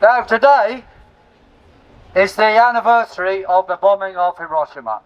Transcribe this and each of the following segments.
Now today is the anniversary of the bombing of Hiroshima,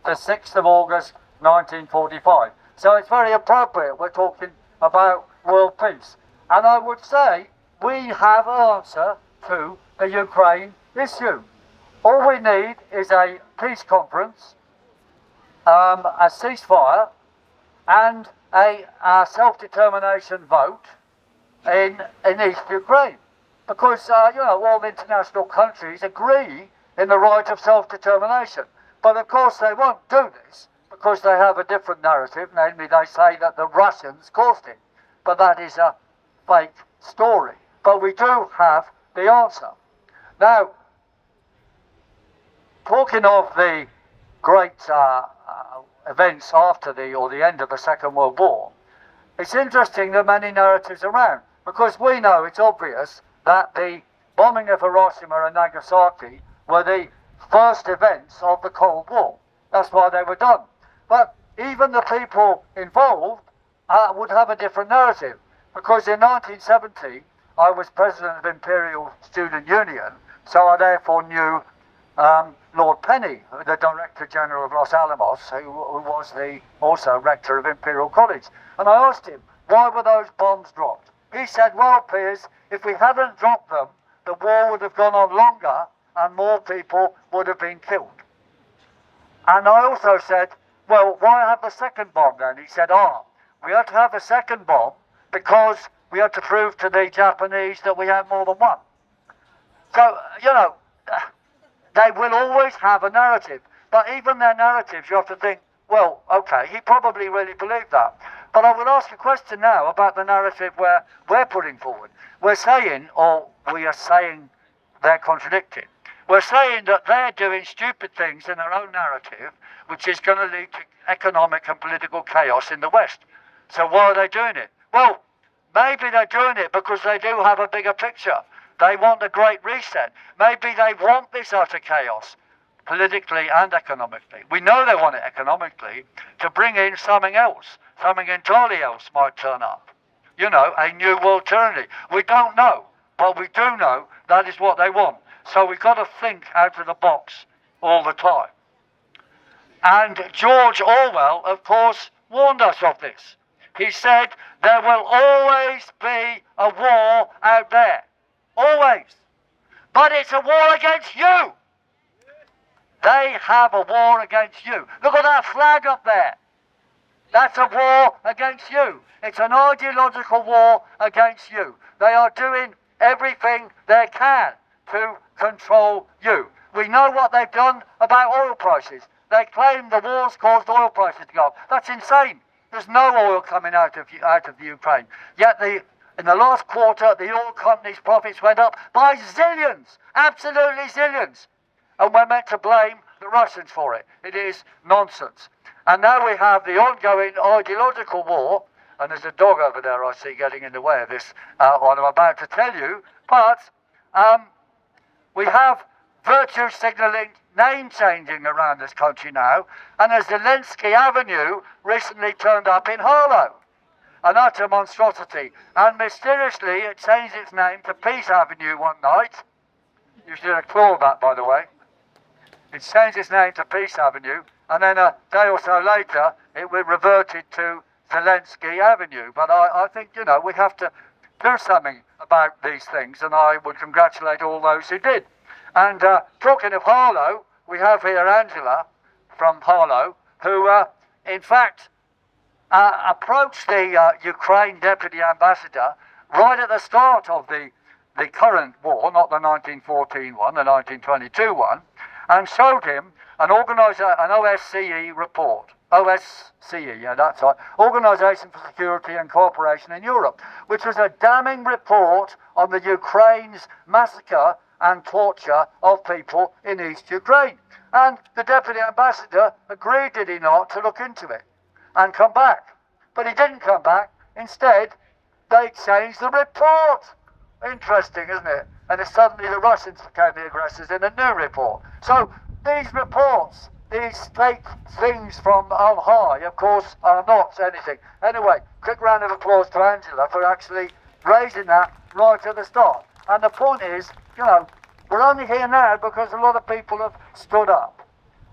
the 6th of August 1945. So it's very appropriate we're talking about world peace. And I would say we have an answer to the Ukraine issue. All we need is a peace conference, a ceasefire, and a self-determination vote in East Ukraine. Because, all the international countries agree in the right of self-determination. But of course they won't do this because they have a different narrative, namely they say that the Russians caused it. But that is a fake story. But we do have the answer. Now, talking of the great events after the end of the Second World War, it's interesting there are many narratives around, because we know it's obvious that the bombing of Hiroshima and Nagasaki were the first events of the Cold War. That's why they were done. But even the people involved would have a different narrative, because in 1970 I was president of Imperial Student Union, so I therefore knew Lord Penny, the Director General of Los Alamos, who was also rector of Imperial College. And I asked him, why were those bombs dropped? He said, well, Piers, if we hadn't dropped them, the war would have gone on longer and more people would have been killed. And I also said, well, why have the second bomb then? He said, we had to have the second bomb because we had to prove to the Japanese that we had more than one. So, they will always have a narrative. But even their narratives, you have to think, well, okay, he probably really believed that. But I would ask a question now about the narrative where we're putting forward. We're saying, or we are saying they're contradicting. We're saying that they're doing stupid things in their own narrative, which is going to lead to economic and political chaos in the West. So why are they doing it? Well, maybe they're doing it because they do have a bigger picture. They want a great reset. Maybe they want this utter chaos, politically and economically. We know they want it economically to bring in something else. Something entirely else might turn up. A new world tyranny. We don't know, but we do know that is what they want. So we've got to think out of the box all the time. And George Orwell, of course, warned us of this. He said, there will always be a war out there. Always. But it's a war against you. They have a war against you. Look at that flag up there. That's a war against you. It's an ideological war against you. They are doing everything they can to control you. We know what they've done about oil prices. They claim the war's caused oil prices to go up. That's insane. There's no oil coming out of the Ukraine. Yet in the last quarter, the oil companies' profits went up by zillions. Absolutely zillions. And we're meant to blame the Russians for it. It is nonsense. And now we have the ongoing ideological war, and there's a dog over there I see getting in the way of this, what I'm about to tell you, but we have virtue signalling, name changing around this country now, and a Zelensky Avenue recently turned up in Harlow, an utter monstrosity, and mysteriously it changed its name to Peace Avenue one night. You should applaud that, by the way. It changed its name to Peace Avenue, and then a day or so later, it reverted to Zelensky Avenue. But I think, we have to do something about these things, and I would congratulate all those who did. And talking of Harlow, we have here Angela from Harlow, who, in fact, approached the Ukraine deputy ambassador right at the start of the current war, not the 1914 one, the 1922 one, and showed him an OSCE report. OSCE, yeah, that's right. Organisation for Security and Cooperation in Europe, which was a damning report on the Ukraine's massacre and torture of people in East Ukraine. And the deputy ambassador agreed, did he not, to look into it and come back. But he didn't come back. Instead, they changed the report. Interesting, isn't it? And then suddenly the Russians became the aggressors in a new report. So these reports, these fake things from on high, of course, are not anything. Anyway, quick round of applause to Angela for actually raising that right at the start. And the point is, you know, we're only here now because a lot of people have stood up.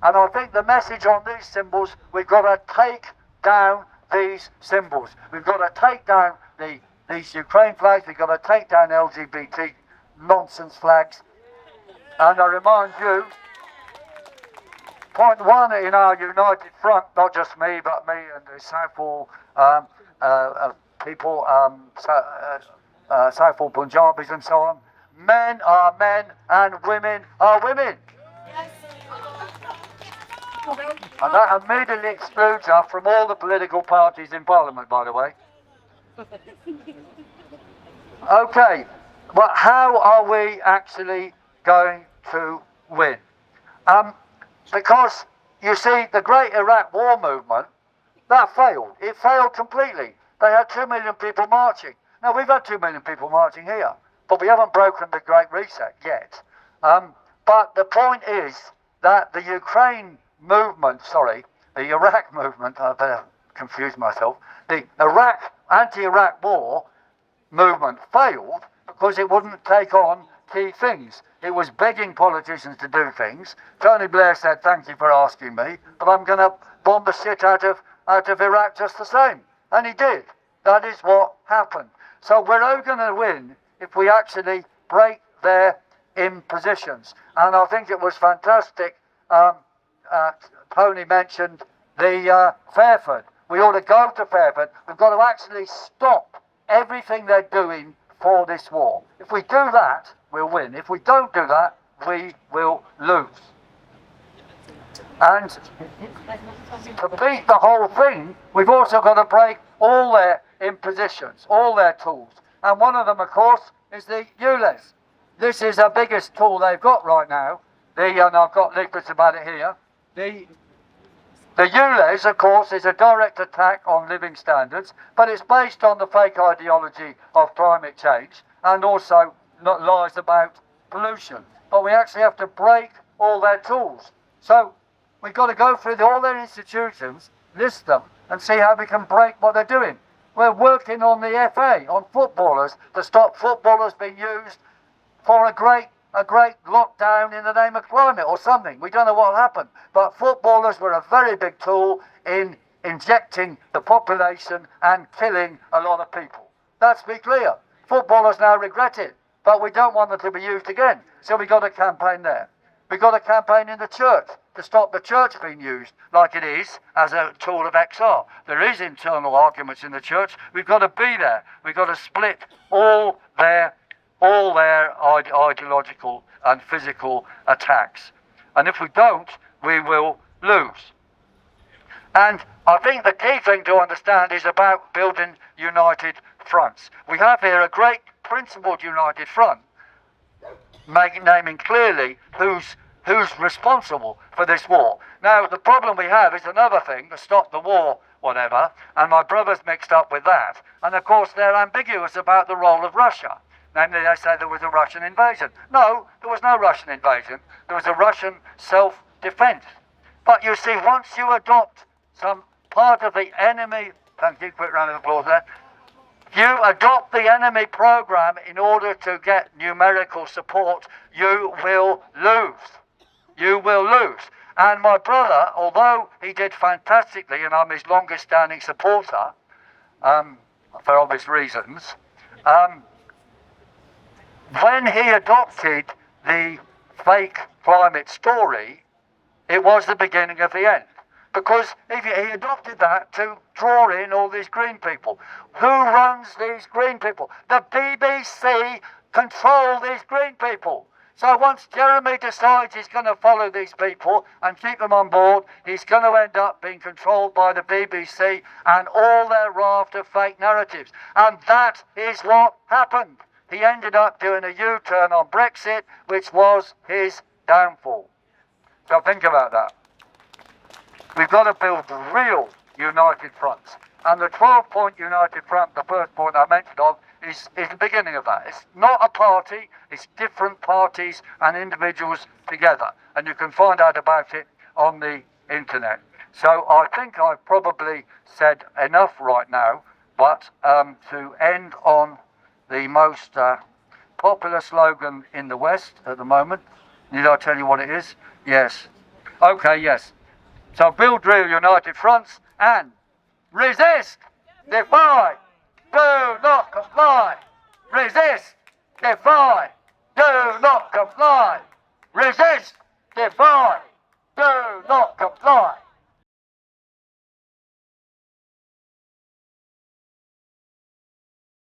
And I think the message on these symbols, we've got to take down these symbols. We've got to take down these Ukraine flags. We've got to take down LGBT nonsense flags. And I remind you, point one in our united front, not just me, but me and the Southall people, Southall Punjabis and so on. Men are men and women are women. And that immediately excludes us from all the political parties in Parliament, by the way. Okay, but how are we actually going to win? Because, you see, the Great Iraq War movement, that failed. It failed completely. They had 2 million people marching. Now, we've had 2 million people marching here, but we haven't broken the Great Reset yet. But the point is that the Iraq movement, I better confuse myself, the anti-Iraq war movement failed because it wouldn't take on key things. It was begging politicians to do things. Tony Blair said, thank you for asking me, but I'm going to bomb the shit out of Iraq just the same. And he did. That is what happened. So we're only going to win if we actually break their impositions. And I think it was fantastic. Tony mentioned the Fairford. We ought to go to Fairford. We've got to actually stop everything they're doing for this war. If we do that, we'll win. If we don't do that, we will lose. And to beat the whole thing, we've also got to break all their impositions, all their tools. And one of them, of course, is the ULEZ. This is the biggest tool they've got right now. And I've got leaflets about it here. The ULEZ, of course, is a direct attack on living standards, but it's based on the fake ideology of climate change and also lies about pollution. But we actually have to break all their tools. So we've got to go through all their institutions, list them, and see how we can break what they're doing. We're working on the FA, on footballers, to stop footballers being used for a great lockdown in the name of climate or something. We don't know what will happen. But footballers were a very big tool in injecting the population and killing a lot of people. Let's be clear. Footballers now regret it, but we don't want them to be used again. So we've got a campaign there. We've got a campaign in the church to stop the church being used like it is as a tool of XR. There is internal arguments in the church. We've got to be there. We've got to split all their ideological and physical attacks. And if we don't, we will lose. And I think the key thing to understand is about building united fronts. We have here a great principled united front, naming clearly who's responsible for this war. Now, the problem we have is another thing, to stop the war, whatever, and my brother's mixed up with that. And of course, they're ambiguous about the role of Russia. Namely, they say there was a Russian invasion. No, there was no Russian invasion. There was a Russian self-defense. But you see, once you adopt some part of the enemy, thank you, quick round of applause there, you adopt the enemy program in order to get numerical support, you will lose. You will lose. And my brother, although he did fantastically, and I'm his longest standing supporter, for obvious reasons, when he adopted the fake climate story, it was the beginning of the end. Because he adopted that to draw in all these green people. Who runs these green people? The BBC control these green people. So once Jeremy decides he's going to follow these people and keep them on board, he's going to end up being controlled by the BBC and all their raft of fake narratives. And that is what happened. He ended up doing a U-turn on Brexit, which was his downfall. So think about that. We've got to build real united fronts. And the 12-point united front, the first point I mentioned of, is the beginning of that. It's not a party, it's different parties and individuals together. And you can find out about it on the internet. So I think I've probably said enough right now, but to end on the most popular slogan in the West at the moment. Need I tell you what it is? Yes. Okay, yes. So build real united fronts and resist, defy, do not comply. Resist, defy, do not comply. Resist, defy, do not comply.